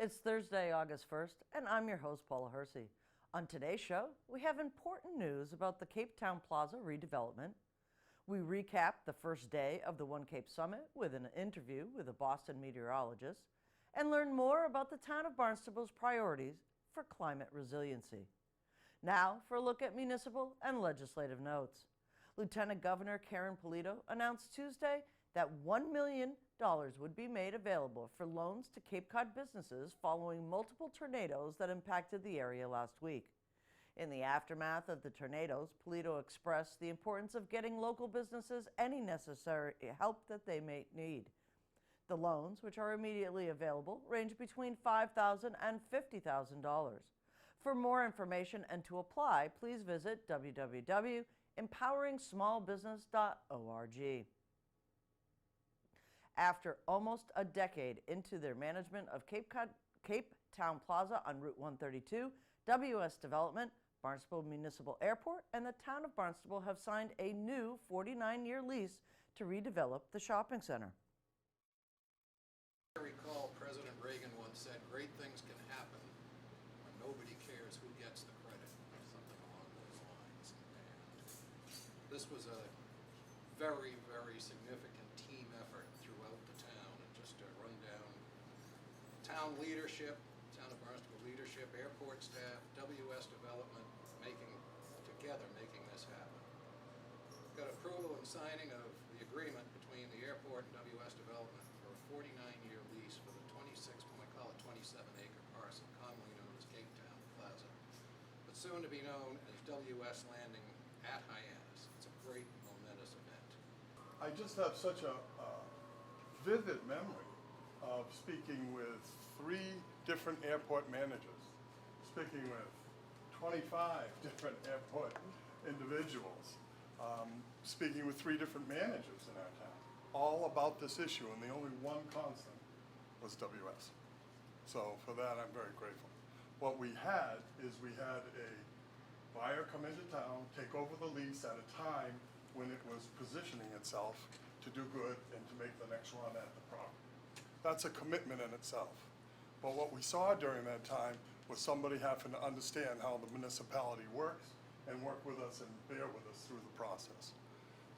It's Thursday, August 1st, and I'm your host, Paula Hersey. On today's show, we have important news about the Cape Town Plaza redevelopment. We recap the first day of the One Cape Summit with an interview with a Boston meteorologist, and learn more about the town of Barnstable's priorities for climate resiliency. Now for a look at municipal and legislative notes. Lieutenant Governor Karen Polito announced Tuesday that $1 million would be made available for loans to Cape Cod businesses following multiple tornadoes that impacted the area last week. In the aftermath of the tornadoes, Polito expressed the importance of getting local businesses any necessary help that they may need. The loans, which are immediately available, range between $5,000 and $50,000. For more information and to apply, please visit www.empoweringsmallbusiness.org. After almost a decade into their management of Cape Town Plaza on Route 132, WS Development, Barnstable Municipal Airport, and the town of Barnstable have signed a new 49-year lease to redevelop the shopping center. I recall President Reagan once said, "Great things can happen when nobody cares who gets the credit," or something along those lines. And this was a very, very significant team effort throughout the town, and just to run down town leadership, town of Barnstable leadership, airport staff, WS Development, making this happen. Got approval and signing of the agreement between the airport and WS Development for a 49-year lease for the 27-acre parcel commonly known as Cape Town Plaza, but soon to be known as WS Landing at Hyannis. It's a great, momentous event. I just have such a vivid memory of speaking with 3 different airport managers, speaking with 25 different airport individuals, speaking with 3 different managers in our town, all about this issue, and the only one constant was WS. So for that, I'm very grateful. What we had is we had a buyer come into town, take over the lease at a time when it was positioning itself to do good and to make the next run at the property. That's a commitment in itself. But what we saw during that time was somebody having to understand how the municipality works and work with us and bear with us through the process.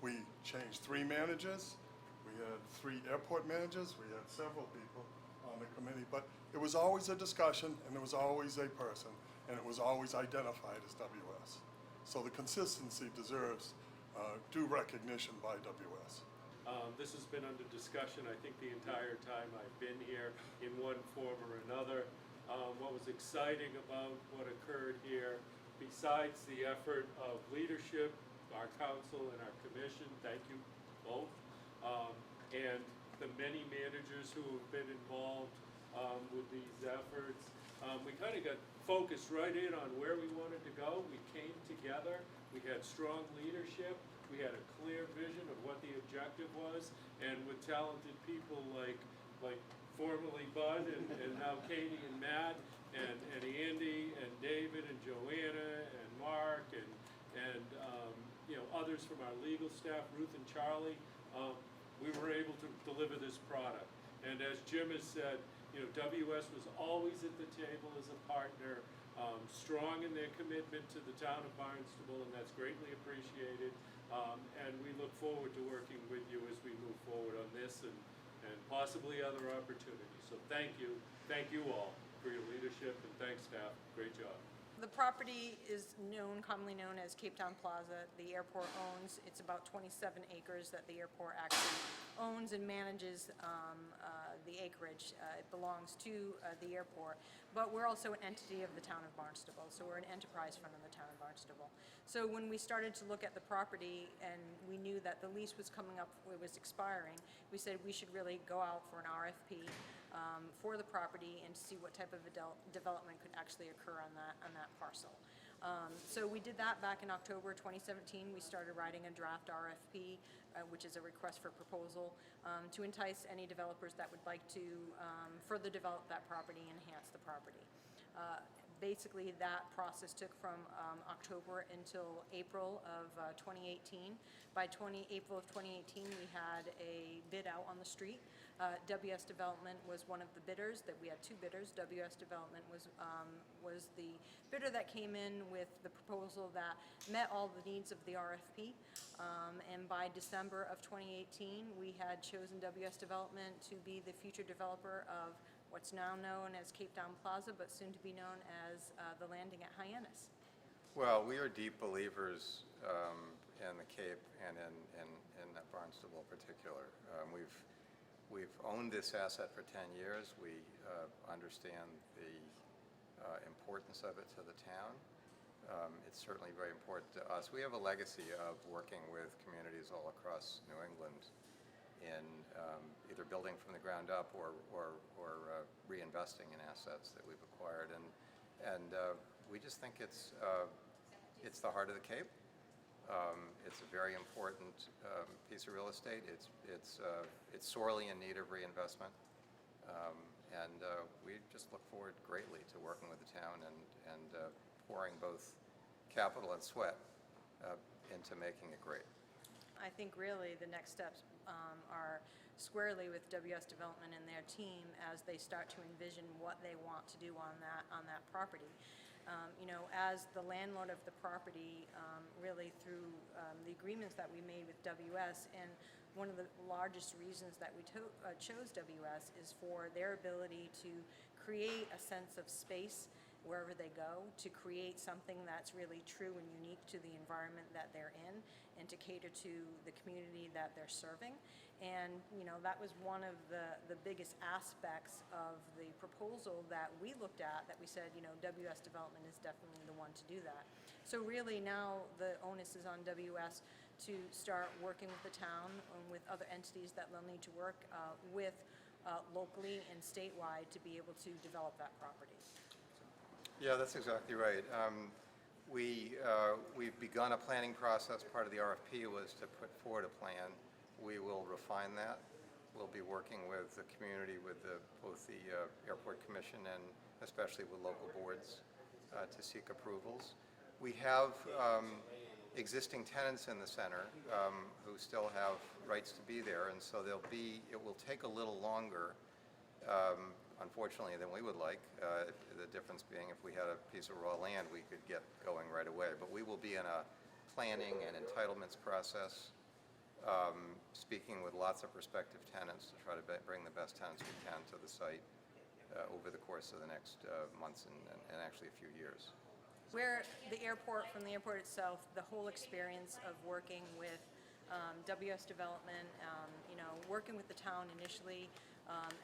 We changed 3 managers. We had 3 airport managers. We had several people on the committee, but it was always a discussion, and there was always a person, and it was always identified as WS. So the consistency deserves due recognition by WS. This has been under discussion, I think, the entire time I've been here in one form or another. What was exciting about what occurred here, besides the effort of leadership, our council and our commission, thank you both, and the many managers who have been involved with these efforts. We kind of got focused right in on where we wanted to go. We came together. We had strong leadership. We had a clear vision of what the objective was, and with talented people like formerly Bud and now Katie and Matt and Andy and David and Joanna and Mark and you know, others from our legal staff, Ruth and Charlie, we were able to deliver this product. And as Jim has said, you know, WS was always at the table as a partner, strong in their commitment to the town of Barnstable, and that's greatly appreciated. And we look forward to working with you as we move forward on this and possibly other opportunities. So thank you all for your leadership, and thanks staff, great job. The property is commonly known as Cape Town Plaza. The airport owns, it's about 27 acres that the airport actually owns and manages the acreage. It belongs to the airport, but we're also an entity of the town of Barnstable, so we're an enterprise fund of the town of Barnstable. So when we started to look at the property and we knew that the lease was coming up, it was expiring, we said we should really go out for an RFP for the property and see what type of development could actually occur on that parcel. So we did that back in October 2017. We started writing a draft RFP, which is a request for proposal, to entice any developers that would like to further develop that property and enhance the property. Basically, that process took from October until April of 2018. By April of 2018, we had a bid out on the street. WS Development was one of the bidders. That we had two bidders. WS Development was the bidder that came in with the proposal that met all the needs of the RFP. And by December of 2018, we had chosen WS Development to be the future developer of what's now known as Cape Town Plaza, but soon to be known as the Landing at Hyannis. Well, we are deep believers in the Cape and in Barnstable in particular. We've owned this asset for 10 years. We understand the importance of it to the town. It's certainly very important to us. We have a legacy of working with communities all across New England in either building from the ground up or reinvesting in assets that we've acquired, and we just think it's the heart of the Cape. It's a very important piece of real estate. It's sorely in need of reinvestment, and we just look forward greatly to working with the town and pouring both capital and sweat into making it great. I think really the next steps are squarely with WS Development and their team as they start to envision what they want to do on that property. As the landlord of the property, really through the agreements that we made with WS, and one of the largest reasons that we chose WS is for their ability to create a sense of space wherever they go, to create something that's really true and unique to the environment that they're in, and to cater to the community that they're serving. And that was one of the biggest aspects of the proposal that we looked at, that we said, WS Development is definitely the one to do that. So really now the onus is on WS to start working with the town and with other entities that they'll need to work with locally and statewide to be able to develop that property. Yeah, that's exactly right. We've begun a planning process. Part of the RFP was to put forward a plan. We will refine that. We'll be working with the community, with both the Airport Commission and especially with local boards to seek approvals. We have existing tenants in the center who still have rights to be there, and so it will take a little longer, unfortunately, than we would like. The difference being, if we had a piece of raw land, we could get going right away. But we will be in a planning and entitlements process, speaking with lots of prospective tenants to try to bring the best tenants we can to the site over the course of the next months and actually a few years. Where the airport, from the airport itself, the whole experience of working with WS Development, working with the town initially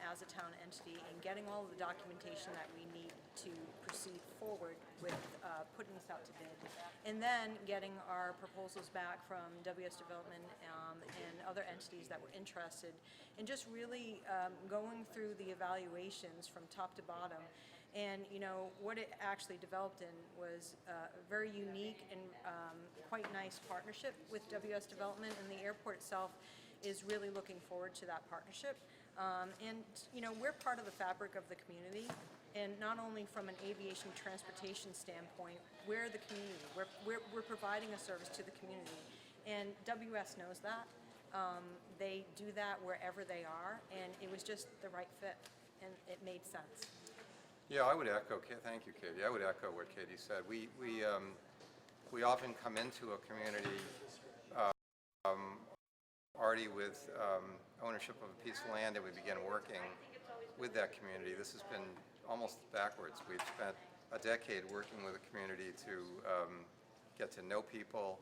as a town entity, and getting all of the documentation that we need to proceed forward with putting this out to bid, and then getting our proposals back from WS Development and other entities that were interested, and just really going through the evaluations from top to bottom. And what it actually developed in was a very unique and quite nice partnership with WS Development, and the airport itself is really looking forward to that partnership. And we're part of the fabric of the community, and not only from an aviation transportation standpoint, we're the community. We're providing a service to the community, and WS knows that. They do that wherever they are, and it was just the right fit, and it made sense. Yeah, I would echo. Thank you, Katie. I would echo what Katie said. We often come into a community already with ownership of a piece of land, and we begin working with that community. This has been almost backwards. We've spent a decade working with a community to get to know people,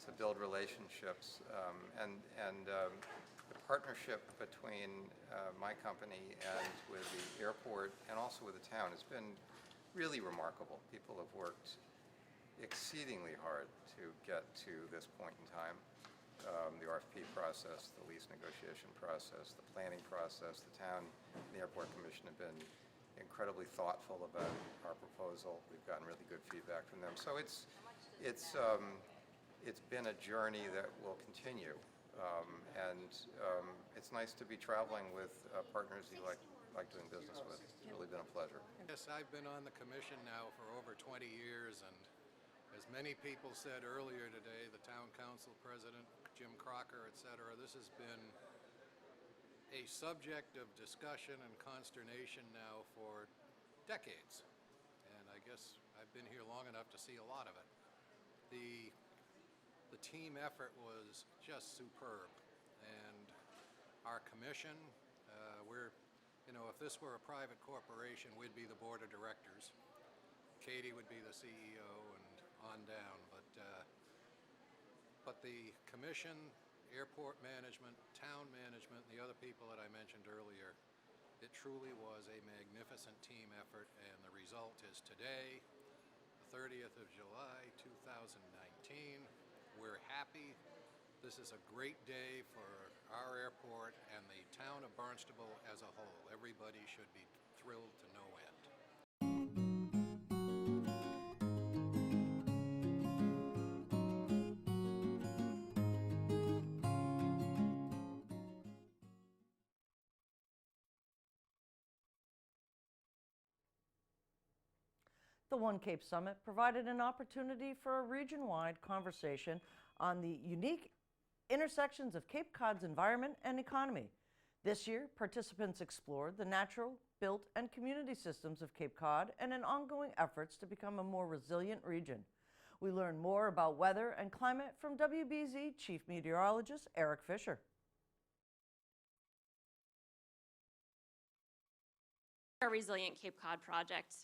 to build relationships, and the partnership between my company and with the airport and also with the town has been really remarkable. People have worked exceedingly hard to get to this point in time. The RFP process, the lease negotiation process, the planning process, the town and the Airport Commission have been incredibly thoughtful about our proposal. We've gotten really good feedback from them. So it's been a journey that will continue. And it's nice to be traveling with partners you like like doing business with. It's really been a pleasure. Yes, I've been on the commission now for over 20 years, and as many people said earlier today, the town council president, Jim Crocker, et cetera, this has been a subject of discussion and consternation now for decades. And I guess I've been here long enough to see a lot of it. The team effort was just superb. And our commission, if this were a private corporation, we'd be the board of directors. Katie would be the CEO and on down. But the commission, airport management, town management, and the other people that I mentioned earlier, it truly was a magnificent team effort, and the result is today, the 30th of July, 2019. We're happy. This is a great day for our airport and the town of Barnstable as a whole. Everybody should be thrilled to no end. The One Cape Summit provided an opportunity for a region-wide conversation on the unique intersections of Cape Cod's environment and economy. This year, participants explored the natural, built, and community systems of Cape Cod and in ongoing efforts to become a more resilient region. We learned more about weather and climate from WBZ Chief Meteorologist Eric Fisher. Our Resilient Cape Cod project.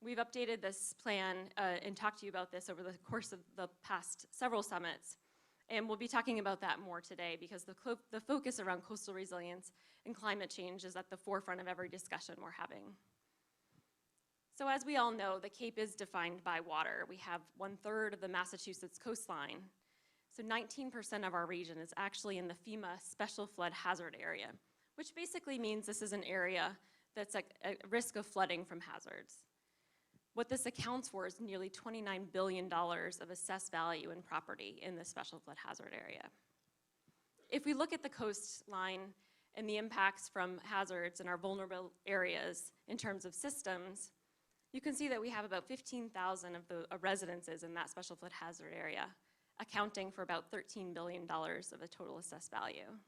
We've updated this plan and talked to you about this over the course of the past several summits. And we'll be talking about that more today because the focus around coastal resilience and climate change is at the forefront of every discussion we're having. So as we all know, the Cape is defined by water. We have 1/3 of the Massachusetts coastline. So 19% of our region is actually in the FEMA Special Flood Hazard Area, which basically means this is an area that's at risk of flooding from hazards. What this accounts for is nearly $29 billion of assessed value in property in the special flood hazard area. If we look at the coastline and the impacts from hazards in our vulnerable areas in terms of systems, you can see that we have about 15,000 of the residences in that special flood hazard area, accounting for about $13 billion of a total assessed value.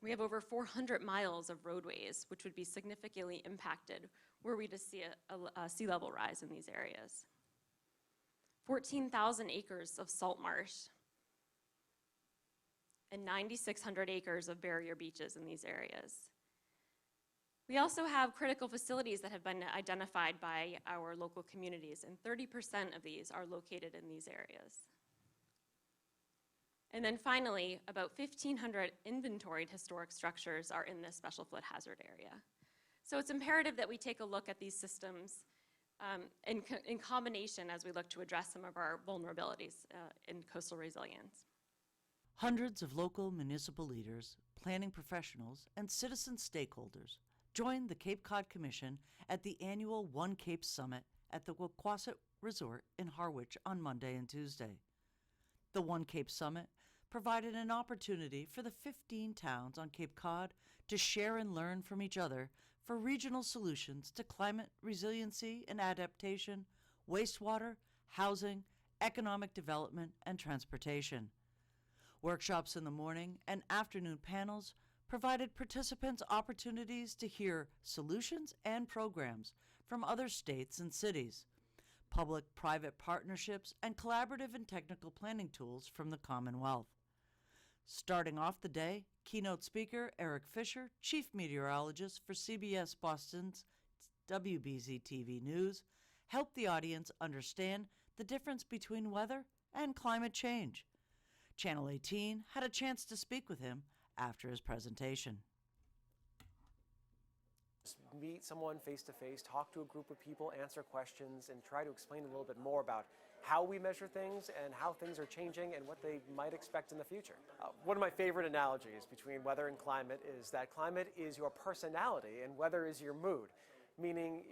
We have over 400 miles of roadways, which would be significantly impacted were we to see a sea level rise in these areas. 14,000 acres of salt marsh and 9,600 acres of barrier beaches in these areas. We also have critical facilities that have been identified by our local communities, and 30% of these are located in these areas. And then finally, about 1,500 inventoried historic structures are in this special flood hazard area. So it's imperative that we take a look at these systems in combination as we look to address some of our vulnerabilities in coastal resilience. Hundreds of local municipal leaders, planning professionals, and citizen stakeholders joined the Cape Cod Commission at the annual One Cape Summit at the Wequassett Resort in Harwich on Monday and Tuesday. The One Cape Summit provided an opportunity for the 15 towns on Cape Cod to share and learn from each other for regional solutions to climate resiliency and adaptation, wastewater, housing, economic development, and transportation. Workshops in the morning and afternoon panels provided participants opportunities to hear solutions and programs from other states and cities, public-private partnerships, and collaborative and technical planning tools from the Commonwealth. Starting off the day, keynote speaker Eric Fisher, chief meteorologist for CBS Boston's WBZ TV News, helped the audience understand the difference between weather and climate change. Channel 18 had a chance to speak with him after his presentation. Meet someone face to face, talk to a group of people, answer questions, and try to explain a little bit more about how we measure things and how things are changing and what they might expect in the future. One of my favorite analogies between weather and climate is that climate is your personality and weather is your mood. Meaning,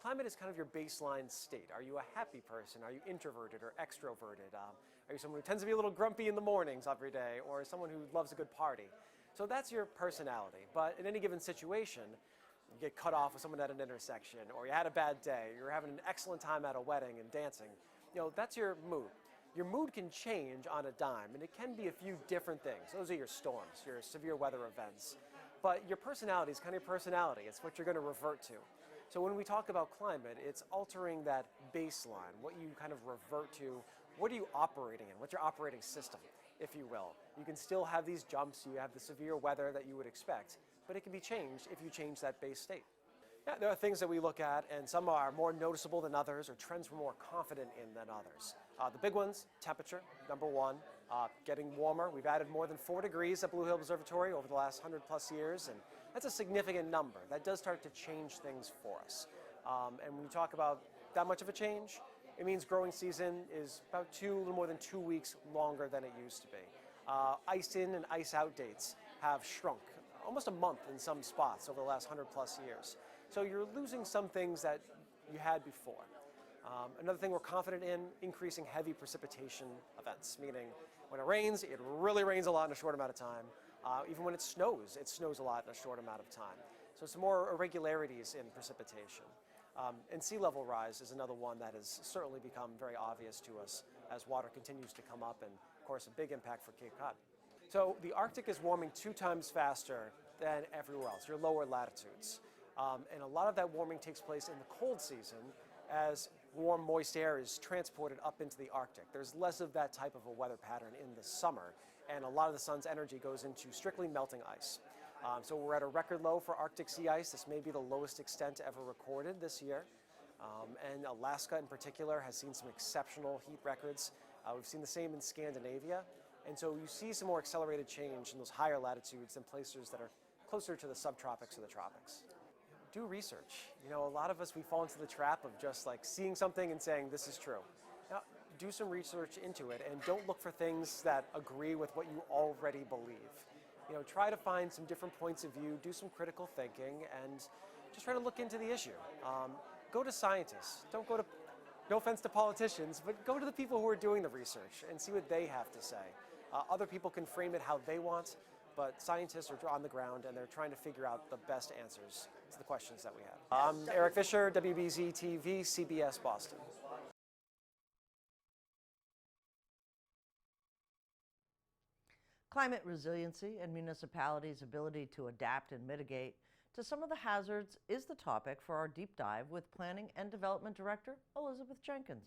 climate is kind of your baseline state. Are you a happy person? Are you introverted or extroverted? Are you someone who tends to be a little grumpy in the mornings every day, or someone who loves a good party? So that's your personality. But in any given situation, you get cut off with someone at an intersection, or you had a bad day, you're having an excellent time at a wedding and dancing, that's your mood. Your mood can change on a dime, and it can be a few different things. Those are your storms, your severe weather events. But your personality is kind of your personality. It's what you're going to revert to. So when we talk about climate, it's altering that baseline, what you kind of revert to. What are you operating in? What's your operating system, if you will? You can still have these jumps. You have the severe weather that you would expect, but it can be changed if you change that base state. Yeah, there are things that we look at, and some are more noticeable than others, or trends we're more confident in than others. The big ones, temperature, number one, getting warmer. We've added more than 4 degrees at Blue Hill Observatory over the last 100+ years, and that's a significant number. That does start to change things for us. And when we talk about that much of a change, it means growing season is about a little more than 2 weeks longer than it used to be. Ice in and ice out dates have shrunk almost a month in some spots over the last 100+ years. So you're losing some things that you had before. Another thing we're confident in, increasing heavy precipitation events, meaning when it rains, it really rains a lot in a short amount of time. Even when it snows a lot in a short amount of time. So some more irregularities in precipitation. And sea level rise is another one that has certainly become very obvious to us as water continues to come up, and of course a big impact for Cape Cod. So the Arctic is warming 2 times faster than everywhere else, your lower latitudes. And a lot of that warming takes place in the cold season as warm, moist air is transported up into the Arctic. There's less of that type of a weather pattern in the summer, and a lot of the sun's energy goes into strictly melting ice. So we're at a record low for Arctic sea ice. This may be the lowest extent ever recorded this year. And Alaska in particular has seen some exceptional heat records. We've seen the same in Scandinavia. And so you see some more accelerated change in those higher latitudes than places that are closer to the subtropics or the tropics. Do research. A lot of us, we fall into the trap of just like seeing something and saying this is true. Now, do some research into it, and don't look for things that agree with what you already believe. Try to find some different points of view, do some critical thinking, and just try to look into the issue. Go to scientists. Don't go to, no offense to politicians, but go to the people who are doing the research and see what they have to say. Other people can frame it how they want, but scientists are on the ground and they're trying to figure out the best answers to the questions that we have. I'm Eric Fisher, WBZ TV, CBS Boston. Climate resiliency and municipalities' ability to adapt and mitigate to some of the hazards is the topic for our deep dive with Planning and Development Director Elizabeth Jenkins.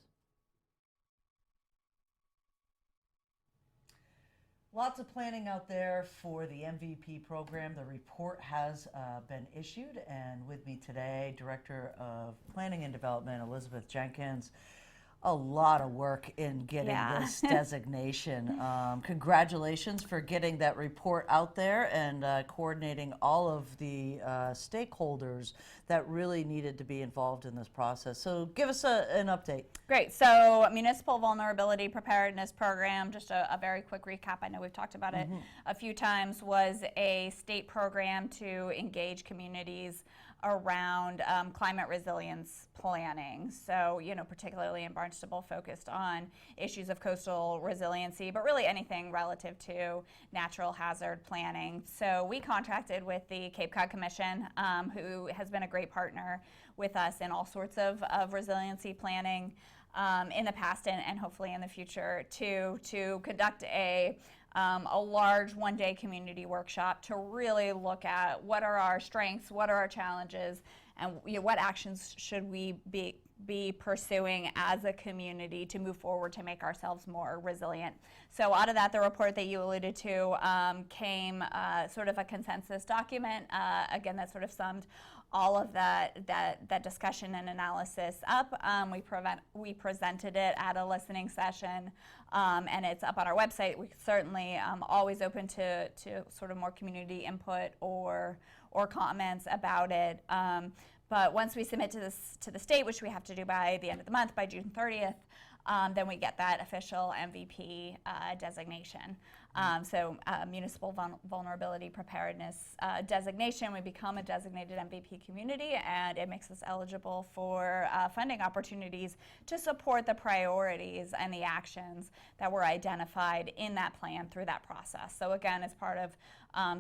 Lots of planning out there for the MVP program. The report has been issued, and with me today, Director of Planning and Development, Elizabeth Jenkins. A lot of work in getting this designation. Congratulations for getting that report out there and coordinating all of the stakeholders that really needed to be involved in this process. So give us an update. Great. So Municipal Vulnerability Preparedness Program, just a very quick recap. I know we've talked about it a few times, was a state program to engage communities around climate resilience planning. So, particularly in Barnstable, focused on issues of coastal resiliency, but really anything relative to natural hazard planning. So we contracted with the Cape Cod Commission, who has been a great partner with us in all sorts of resiliency planning in the past and hopefully in the future to conduct a large one-day community workshop to really look at what are our strengths, what are our challenges, and what actions should we be pursuing as a community to move forward to make ourselves more resilient. So out of that, the report that you alluded to came sort of a consensus document, again, that sort of summed all of that discussion and analysis up. We presented it at a listening session, and it's up on our website. We're certainly always open to sort of more community input or comments about it. But once we submit to the state, which we have to do by the end of the month, by June 30th, then we get that official MVP designation. Municipal vulnerability preparedness designation, we become a designated MVP community, and it makes us eligible for funding opportunities to support the priorities and the actions that were identified in that plan through that process. So again, it's part of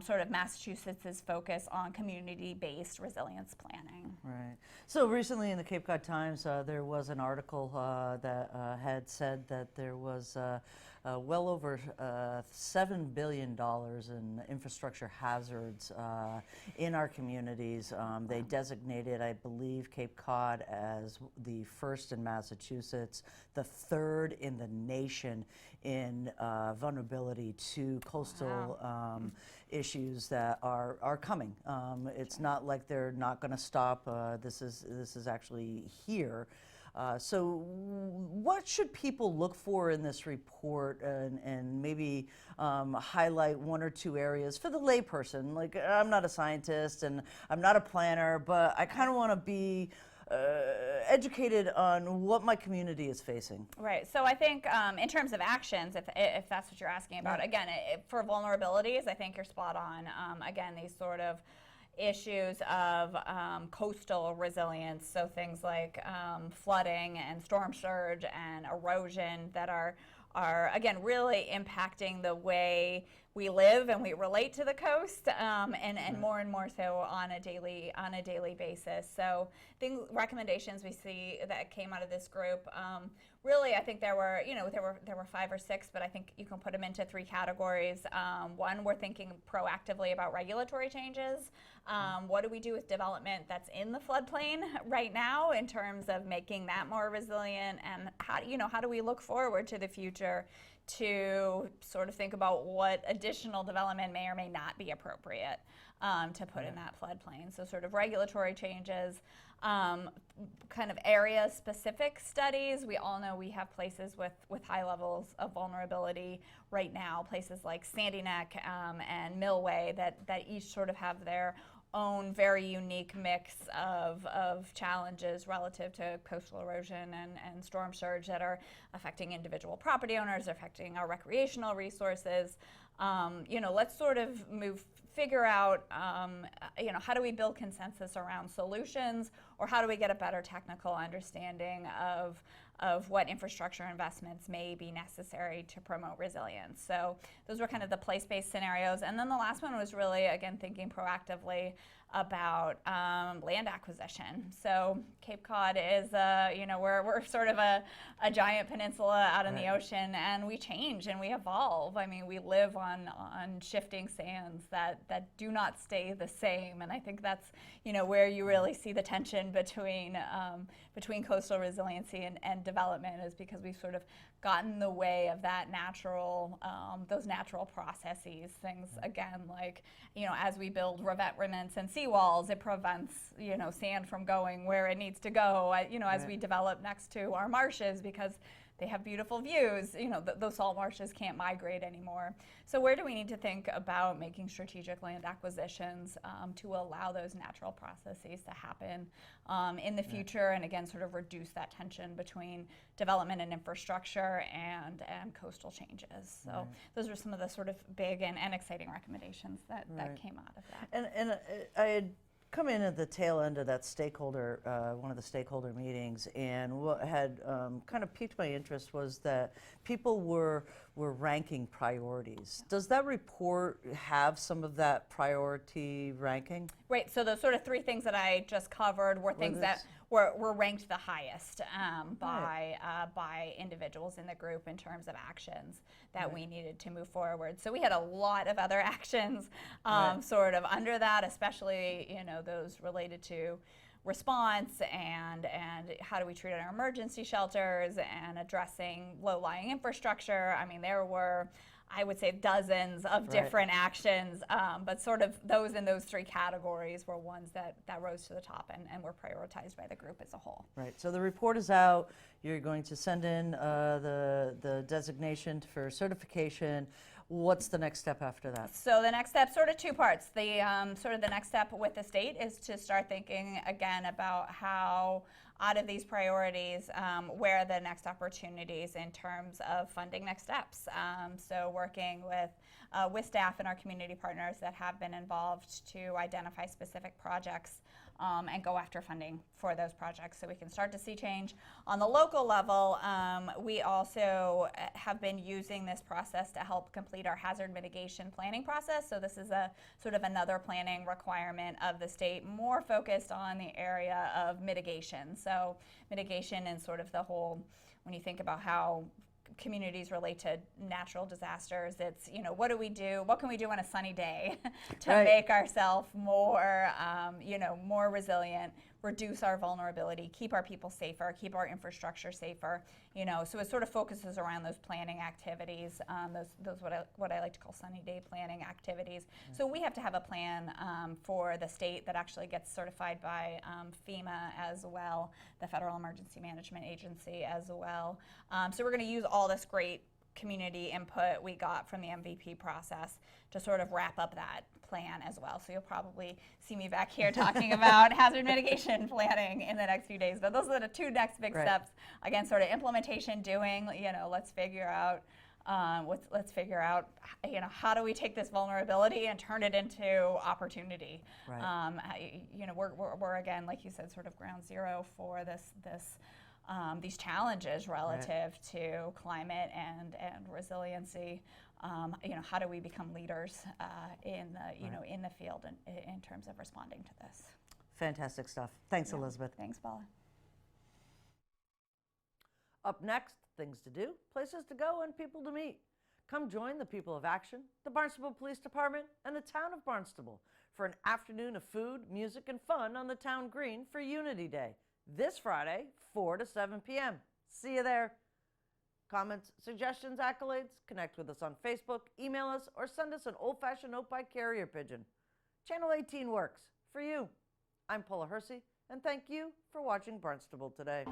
sort of Massachusetts' focus on community-based resilience planning. Right. So recently in the Cape Cod Times, there was an article that had said that there was well over $7 billion in infrastructure hazards in our communities. They designated, I believe, Cape Cod as the first in Massachusetts, the third in the nation in vulnerability to coastal issues that are coming. It's not like they're not going to stop. This is actually here. So what should people look for in this report, and maybe highlight one or two areas for the layperson? Like, I'm not a scientist and I'm not a planner, but I kind of want to be educated on what my community is facing. Right. So I think in terms of actions, if that's what you're asking about, again, for vulnerabilities, I think you're spot on. Again, these sort of issues of coastal resilience, so things like flooding and storm surge and erosion that are again really impacting the way we live and we relate to the coast, and more and more so on a daily basis. So I think recommendations we see that came out of this group, really I think there were 5 or 6, but I think you can put them into 3 categories. One, we're thinking proactively about regulatory changes. What do we do with development that's in the floodplain right now in terms of making that more resilient, and how do we look forward to the future to sort of think about what additional development may or may not be appropriate to put in that floodplain. So sort of regulatory changes, kind of area-specific studies. We all know we have places with high levels of vulnerability right now, places like Sandy Neck and Millway that each sort of have their own very unique mix of challenges relative to coastal erosion and storm surge that are affecting individual property owners, affecting our recreational resources. Let's sort of figure out, how do we build consensus around solutions, or how do we get a better technical understanding of what infrastructure investments may be necessary to promote resilience. So those were kind of the place-based scenarios. And then the last one was really, again, thinking proactively about land acquisition. So Cape Cod is, we're sort of a giant peninsula out in the ocean, and we change and we evolve. I mean, we live on shifting sands that do not stay the same, and I think that's, where you really see the tension between coastal resiliency and development, is because we've sort of gotten in the way of that those natural processes. Things, again, like, as we build revetments and seawalls, it prevents, sand from going where it needs to go, as we develop next to our marshes, because they have beautiful views, those salt marshes can't migrate anymore. So where do we need to think about making strategic land acquisitions to allow those natural processes to happen in the future, and again, sort of reduce that tension between development and infrastructure and coastal changes. So those are some of the sort of big and exciting recommendations that came out of that. And I had come in at the tail end of that stakeholder, one of the stakeholder meetings, and what had kind of piqued my interest was that people were ranking priorities. Does that report have some of that priority ranking? Right, so those sort of 3 things that I just covered were things that were ranked the highest by individuals in the group in terms of actions that we needed to move forward. So we had a lot of other actions sort of under that, especially those related to response and how do we treat our emergency shelters and addressing low-lying infrastructure. I mean, there were, I would say, dozens of different actions, but sort of those in those 3 categories were ones that rose to the top and were prioritized by the group as a whole. Right, so the report is out. You're going to send in the designation for certification. What's the next step after that? So the next step, sort of two parts. The sort of the next step with the state is to start thinking again about how, out of these priorities, where are the next opportunities in terms of funding next steps. So working with staff and our community partners that have been involved to identify specific projects and go after funding for those projects so we can start to see change. On the local level, we also have been using this process to help complete our hazard mitigation planning process. So this is a sort of another planning requirement of the state, more focused on the area of mitigation. So mitigation and sort of the whole, when you think about how communities relate to natural disasters, it's, you know, what do we do, what can we do on a sunny day to Right. make ourselves more, you know, more resilient, reduce our vulnerability, keep our people safer, keep our infrastructure safer, you know. So it sort of focuses around those planning activities, those what I like to call sunny day planning activities. So we have to have a plan for the state that actually gets certified by FEMA as well, the Federal Emergency Management Agency as well. So we're going to use all this great community input we got from the MVP process to sort of wrap up that plan as well. So you'll probably see me back here talking about hazard mitigation planning in the next few days. But those are the two next big Right. steps. Again, sort of implementation, doing, you know, let's figure out, you know, how do we take this vulnerability and turn it into opportunity? Right. You know, we're again, like you said, sort of ground zero for these challenges relative to climate and resiliency. You know, how do we become leaders in the you know, in the field in terms of responding to this? Fantastic stuff. Thanks, Yeah. Elizabeth. Thanks, Paula. Up next, things to do, places to go, and people to meet. Come join the people of action, the Barnstable Police Department, and the town of Barnstable for an afternoon of food, music, and fun on the town green for Unity Day, this Friday, 4 to 7 p.m. See you there. Comments, suggestions, accolades, connect with us on Facebook, email us, or send us an old-fashioned note by carrier pigeon. Channel 18 works for you. I'm Paula Hersey, and thank you for watching Barnstable Today.